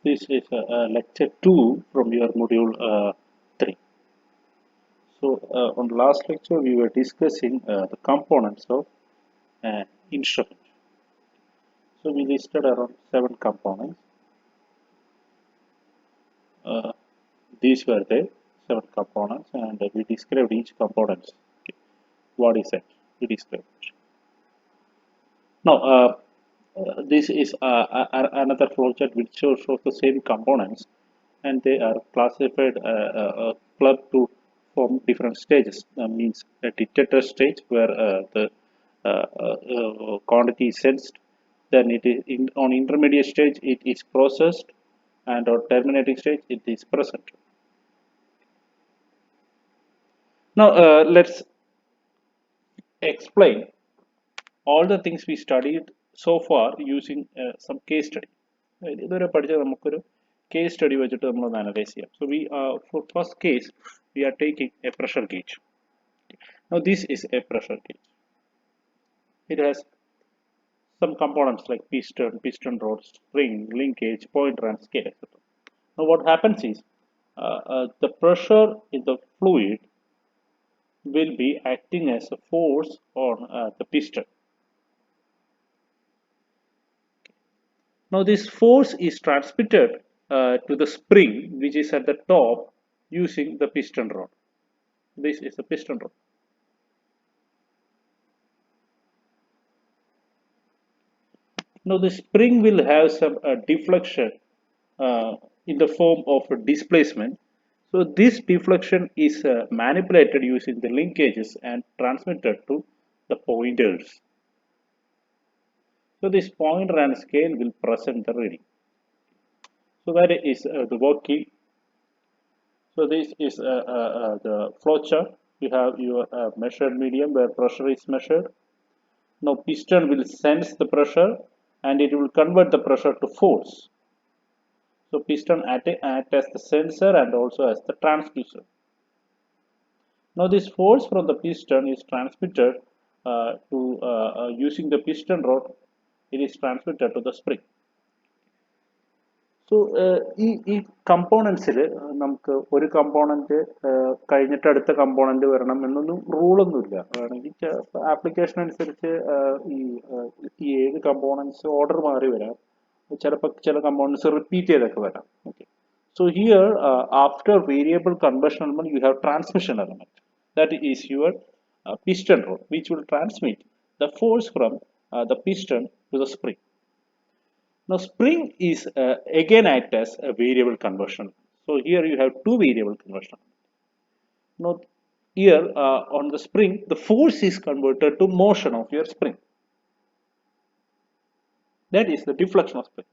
This is lecture 2 from your module 3. On last lecture, we were discussing the components of an instrument. So, we listed around 7 components. These were the 7 components, and we described each component. Okay. What is it? We described it. Now, this is another flowchart which shows the same components, and they are classified clubbed to form different stages. That means a detector stage where the quantity is sensed, then it is on intermediate stage it is processed, and on terminating stage it is present. Now let's explain all the things we studied so far using some case study. ഇതുവരെ പഠിച്ചത് നമുക്കൊരു case study വെച്ചിട്ട് നമ്മൾ analyze ചെയ്യാം. So we for first case we are taking a pressure gauge. Now this is a pressure gauge. It has some components like piston rod, spring, linkage, pointer, and scale, etc. Now what happens is the pressure in the fluid will be acting as a force on the piston. Now this force is transmitted to the spring which is at the top using the piston rod. This is the piston rod. Now the spring will have some deflection in the form of a displacement. So this deflection is manipulated using the linkages and transmitted to the pointers. So this pointer and scale will present the reading. So that is the working. So this is the flow chart. You have your measured medium where pressure is measured. Now piston will sense the pressure and it will convert the pressure to force. So piston act as the sensor and also as the transducer. Now this force from the piston is transmitted to using the piston rod. It is transmitted to the spring. So ഈ കമ്പോണൻസിൽ നമുക്ക് ഒരു component കഴിഞ്ഞിട്ട് അടുത്ത component വരണം എന്നൊന്നും റൂളൊന്നുമില്ല. വേണമെങ്കിൽ application അനുസരിച്ച് ഈ 7 കമ്പോണൻസ് ഓർഡർ മാറി വരാം. ചിലപ്പോൾ ചില കമ്പോണൻസ് റിപ്പീറ്റ് ചെയ്തൊക്കെ വരാം. Okay. So here after variable conversion element you have transmission element. That is your piston rod which will transmit the force from the piston to the spring. Now spring is again act as a variable conversion. So here you have 2 variable conversion. Now here on the spring the force is converted to motion of your spring. That is the deflection of spring.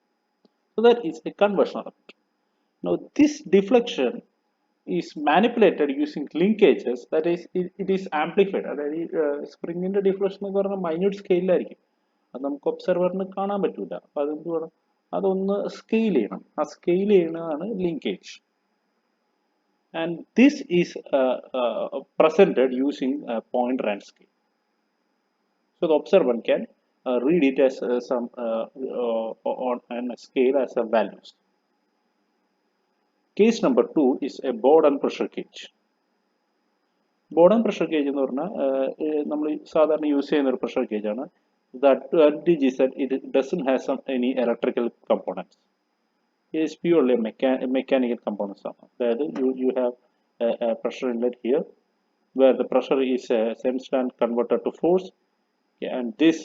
So that is a conversion element. Now this deflection is manipulated using linkages. That is it is amplified. അതായത് സ്പ്രിങ്ങിന്റെ deflection എന്ന് പറഞ്ഞാൽ minute സ്കെയിലായിരിക്കും. അത് നമുക്ക് ഒബ്സർവറിന് കാണാൻ പറ്റില്ല. അപ്പോൾ അതെന്ത് വേണം, അതൊന്ന് സ്കെയിൽ ചെയ്യണം. ആ സ്കെയിൽ ചെയ്യുന്നതാണ് linkage. And this is presented using pointer and scale. So the observer can read it as some on a scale as a values. Case number 2 is a board and pressure gauge. Board and pressure gauge എന്ന് പറഞ്ഞാൽ നമ്മൾ സാധാരണ use ചെയ്യുന്ന ഒരു pressure gauge ആണ്. The advantage is that it doesn't have any electrical components. It is purely mechanical components. That you have a pressure inlet here, where the pressure is sensed and converted to force, and this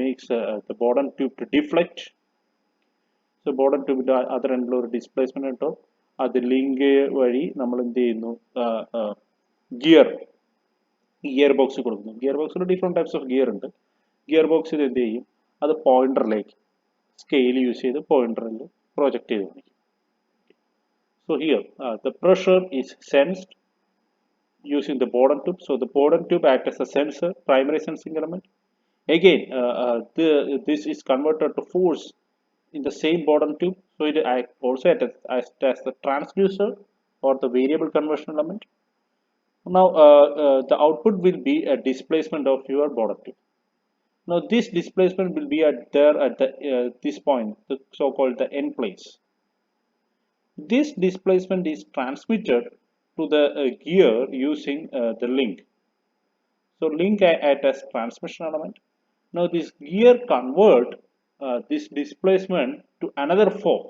makes the bottom tube to deflect. So bottom tube other end ഒരു displacement ഉണ്ടാവും. അത് link വഴി നമ്മൾ എന്ത് ചെയ്യുന്നു, gear box കൊടുക്കുന്നു. Gear ബോക്സിൽ different types of gear ഉണ്ട്. ഗിയർ ബോക്സിൽ എന്ത് ചെയ്യും, അത് പോയിന്ററിലേക്ക് സ്കെയിൽ യൂസ് ചെയ്ത് പോയിന്ററിൽ പ്രൊജക്റ്റ് ചെയ്ത് കാണിക്കും. So here the pressure is sensed using the bottom tube. So the bottom tube acts as a sensor, primary sensing element. Again this is converted to force in the same bottom tube. So it also acts as the transducer or the variable conversion element. Now the output will be a displacement of your bottom tube. Now this displacement will be at there at the this point, the so-called the end place. This displacement is transmitted to the gear using the link. So link act as transmission element. Now this gear convert this displacement to another form.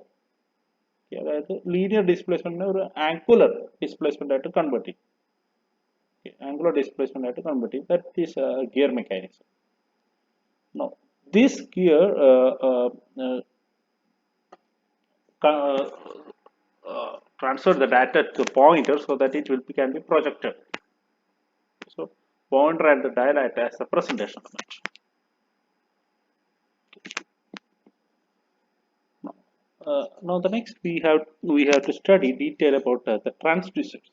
അതായത് linear ഡിസ്പ്ലേസ്മെന്റിനെ ഒരു angular displacement ആയിട്ട് convert ചെയ്യും. Angular displacement ആയിട്ട് convert ചെയ്യും. That is gear mechanics. Now this gear transfer the data to the pointer so that it will can be projected. So pointer and the dial act as a presentation element. Now the next we have to study detail about the transducers.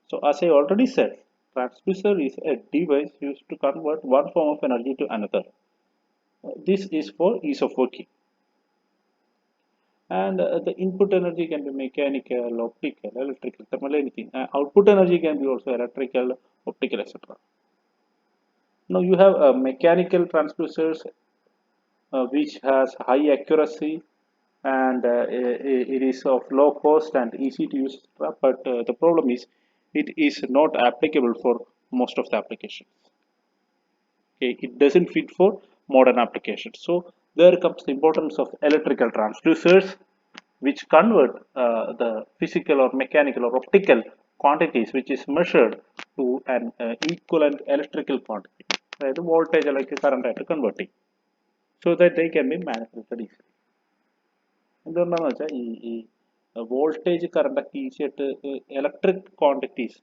So as I already said, transducer is a device used to convert one form of energy to another. This is for ease of working. And the input energy can be mechanical, optical, electrical, thermal, anything. Output energy can be also electrical, optical, etc. Now you have mechanical transducers which has high accuracy and it is of low cost and easy to use, but the problem is it is not applicable for most of the applications. Okay, it doesn't fit for modern applications. So there comes the importance of electrical transducers which convert the physical or mechanical or optical quantities which is measured to an equivalent electrical quantity, the voltage like current ആയിട്ട് convert ചെയ്യും, so that they can be manipulated easily. എന്തുകൊണ്ടാണെന്ന് വെച്ചാൽ ഈ voltage current ഒക്കെ easy ആയിട്ട് electric quantities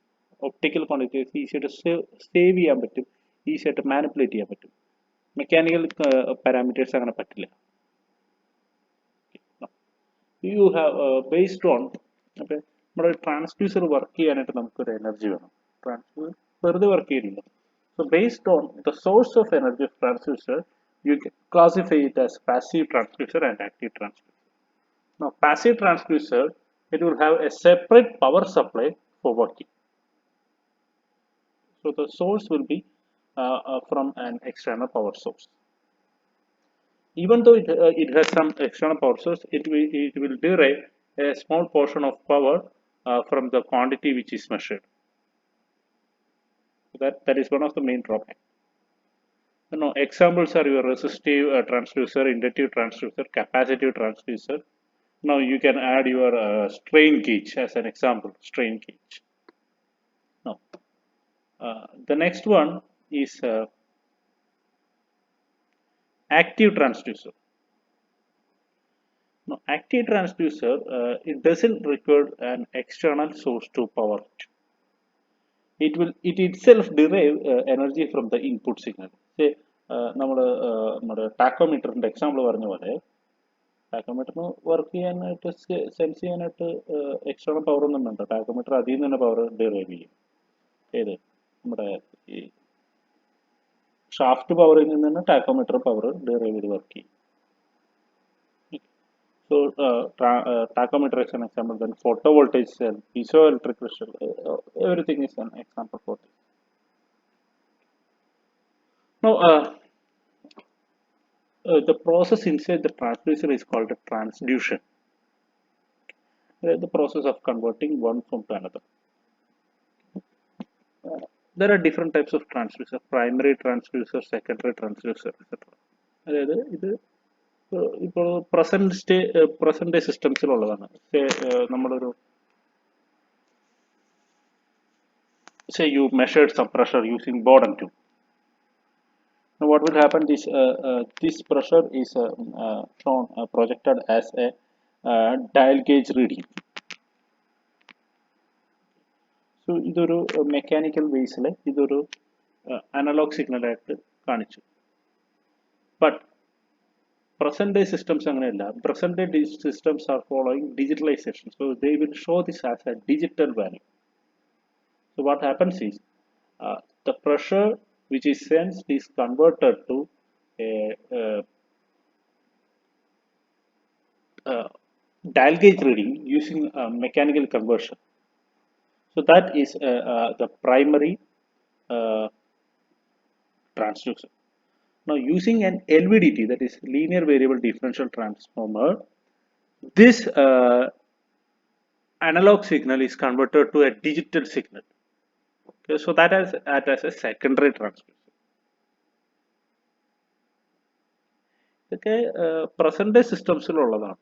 optical quantities easy ആയിട്ട് save ചെയ്യാൻ പറ്റും, ഈസി ആയിട്ട് മാനിപ്പുലേറ്റ് ചെയ്യാൻ പറ്റും. മെക്കാനിക്കൽ പാരാമീറ്റേഴ്സ് അങ്ങനെ പറ്റില്ല. യു ഹാവ് ബേസ്ഡ് ഓൺ അപ്പം നമ്മുടെ ട്രാൻസ്ഡ്യൂസർ വർക്ക് ചെയ്യാനായിട്ട് നമുക്കൊരു എനർജി വേണം. ട്രാൻസ്ഡ്യൂസർ വെറുതെ വർക്ക് ചെയ്യുന്നില്ല. So based on the source of energy of transducer you can classify it as passive transducer and active transducer. Now passive transducer, it will have a separate power supply for working. So the source will be from an external power source. Even though it has some external power source, it will derive a small portion of power from the quantity which is measured. So that is one of the main drawbacks. Now examples are your resistive transducer, inductive transducer, capacitive transducer. Now you can add your strain gauge as an example, strain gauge. Now the next one is active transducer. Now active transducer, it doesn't require an external source to power it. It itself derive energy from the input signal. Say നമ്മുടെ ടാക്കോമീറ്ററിന്റെ example പറഞ്ഞ പോലെ ടാക്കോമീറ്ററിന് work ചെയ്യാനായിട്ട് sense ചെയ്യാനായിട്ട് external power ഒന്നും വേണ്ട. Tachometer അതിൽ നിന്ന് തന്നെ പവർ ഡിറൈവ് ചെയ്യും. ഏത് നമ്മുടെ ഈ ഷാഫ്റ്റ് പവറിൽ നിന്ന് തന്നെ ടാക്കോമീറ്റർ പവർ ഡിറൈവ് ചെയ്ത് വർക്ക് ചെയ്യും. So tachometer is an example. Then photovoltaic cell, piezoelectric crystal, everything is an example for this. Now the process inside the transducer is called a transduction. The process of converting one form to another. There are different types of transducer: primary transducer, secondary transducer, etc. അതായത് ഇത് ഇപ്പോൾ present day സിസ്റ്റംസിലുള്ളതാണ്. നമ്മളൊരു say you measured some pressure using Borden tube. Now what will happen is this pressure is shown projected as a dial gauge reading. So ഇതൊരു mechanical ബേസിൽ ഇതൊരു analogue signal ആയിട്ട് കാണിച്ചു. But present day systems അങ്ങനെയല്ല. present day systems are following digitalization, so they will show this as a digital value. So what happens is the pressure which is sensed is converted to a dial gauge reading using mechanical conversion. So that is the primary transducer. Now using an LVDT, that is linear variable differential transformer, this analog signal is converted to a digital signal. Okay, so that as a secondary transducer. ഇതൊക്കെ present day systems ഉള്ളതാണ്.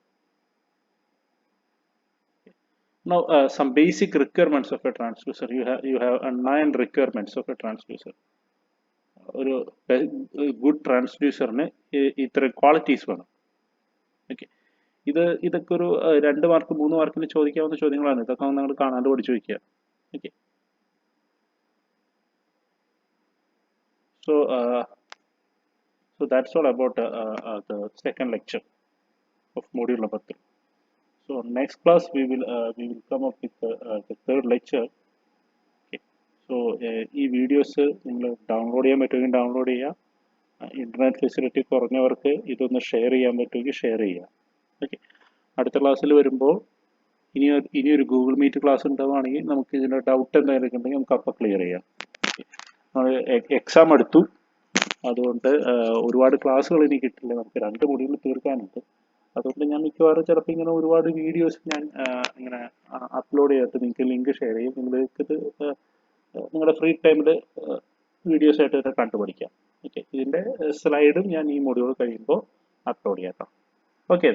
Now some basic requirements of a transducer. You have 9 requirements of a transducer. ഒരു good ട്രാൻസ്ഡ്യൂസറിന് ഇത്ര qualities വേണം. Okay, ഇതൊക്കെ ഒരു 2 mark 3 മാർക്കിന് ചോദിക്കാവുന്ന ചോദ്യങ്ങളാണ്. ഇതൊക്കെ നിങ്ങൾ കാണാണ്ട് പഠിച്ചു വയ്ക്കുക. Okay, so that's all about the second lecture of module number 3. So next class we will come up with the third lecture. Okay, so ഈ വീഡിയോസ് നിങ്ങൾ ഡൗൺലോഡ് ചെയ്യാൻ പറ്റുമെങ്കിൽ ഡൗൺലോഡ് ചെയ്യുക. ഇന്റർനെറ്റ് ഫെസിലിറ്റി കുറഞ്ഞവർക്ക് ഇതൊന്ന് ഷെയർ ചെയ്യാൻ പറ്റുമെങ്കിൽ ഷെയർ ചെയ്യുക. Okay, അടുത്ത ക്ലാസ്സിൽ വരുമ്പോൾ ഇനിയൊരു ഗൂഗിൾ മീറ്റ് ക്ലാസ് ഉണ്ടാവുകയാണെങ്കിൽ നമുക്ക് ഇതിൻ്റെ ഡൗട്ട് എന്തെങ്കിലും ഉണ്ടെങ്കിൽ നമുക്ക് അപ്പം ക്ലിയർ ചെയ്യാം. എക്സാം എടുത്തു, അതുകൊണ്ട് ഒരുപാട് ക്ലാസ്സുകൾ ഇനി കിട്ടില്ല. നമുക്ക് 2 മൊഡ്യൂൾ തീർക്കാനുണ്ട്. അതുകൊണ്ട് ഞാൻ മിക്കവാറും ചിലപ്പോൾ ഇങ്ങനെ ഒരുപാട് വീഡിയോസ് ഞാൻ ഇങ്ങനെ അപ്ലോഡ് ചെയ്യാത്ത നിങ്ങൾക്ക് ലിങ്ക് ഷെയർ ചെയ്യും. നിങ്ങൾക്കിത് നിങ്ങളുടെ ഫ്രീ ടൈമിൽ വീഡിയോസ് ആയിട്ട് തന്നെ കണ്ടുപഠിക്കാം. ഓക്കെ, ഇതിൻ്റെ സ്ലൈഡും ഞാൻ ഈ മൊഡ്യൂൾ കഴിയുമ്പോൾ അപ്ലോഡ് ചെയ്യാം. ഓക്കെ.